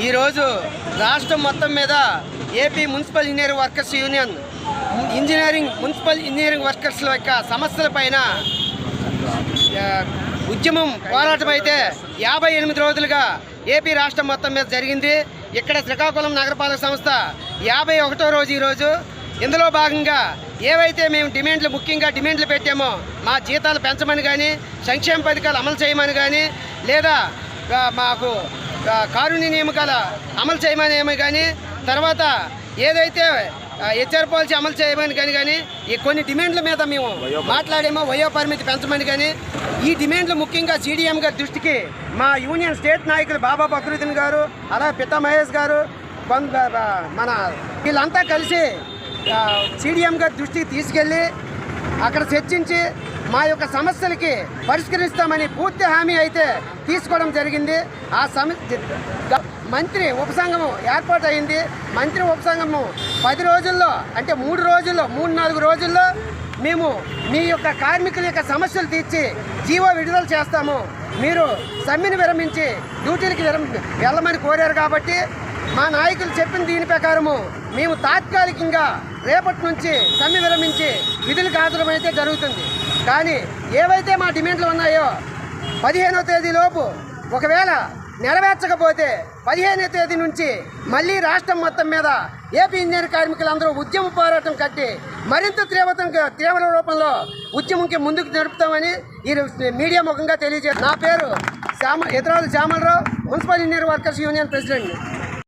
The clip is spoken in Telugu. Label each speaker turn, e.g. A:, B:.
A: ఈరోజు రాష్ట్రం మొత్తం మీద AP municipal engineering workers union municipal engineering వర్కర్స్ల యొక్క సమస్యలపైన ఉద్యమం పోరాటం అయితే 58 రోజులుగా ఏపీ రాష్ట్రం మొత్తం మీద జరిగింది. ఇక్కడ శ్రీకాకుళం నగరపాలక సంస్థ 51వ రోజు ఈరోజు. ఇందులో భాగంగా ఏవైతే మేము ముఖ్యంగా డిమాండ్లు పెట్టామో మా జీతాలు పెంచమని కానీ, సంక్షేమ పథకాలు అమలు చేయమని కానీ, లేదా మాకు కారుణ్య నియామకాల అమలు చేయమని కానీ, తర్వాత ఏదైతే హెచ్ఆర్ పాలసీ అమలు చేయమని కానీ ఈ కొన్ని డిమాండ్ల మీద మేము మాట్లాడేమో వయో పరిమితి పెంచమని కానీ, ఈ డిమాండ్లు ముఖ్యంగా సిడిఎం గారి దృష్టికి మా యూనియన్ స్టేట్ నాయకులు బాబా బక్రుద్దీన్ గారు, అలాగే పితా మహేష్ గారు, మన వీళ్ళంతా కలిసి సిడిఎం గారి దృష్టికి తీసుకెళ్ళి అక్కడ చర్చించి మా యొక్క సమస్యలకి పరిష్కరిస్తామని పూర్తి హామీ అయితే తీసుకోవడం జరిగింది. ఆ మంత్రి ఉపసంఘము ఏర్పాటు అయింది. మంత్రి ఉపసంఘము 10 రోజుల్లో అంటే 3-4 రోజుల్లో మేము మీ యొక్క కార్మికుల యొక్క సమస్యలు తీర్చి జీవో విడుదల చేస్తాము, మీరు సమ్మెను విరమించి డ్యూటీలకి వెళ్ళమని కోరారు. కాబట్టి మా నాయకులు చెప్పిన దీని ప్రకారము మేము తాత్కాలికంగా రేపటి నుంచి సమ్మె విరమించి విధులకు హాజరమైతే జరుగుతుంది. కానీ ఏవైతే మా డిమాండ్లు ఉన్నాయో 15వ తేదీలోపు ఒకవేళ నెరవేర్చకపోతే 15వ తేదీ నుంచి మళ్ళీ రాష్ట్రం మొత్తం మీద ఏపీ ఇంజనీర్ కార్మికులందరూ ఉద్యమ పోరాటం కట్టి మరింత తీవ్ర రూపంలో ఉద్యమంకి ముందుకు జరుపుతామని ఈ మీడియా ముఖంగా తెలియజేస్తారు. నా పేరు Eduralu Shyamalarao, municipal engineer workers union president.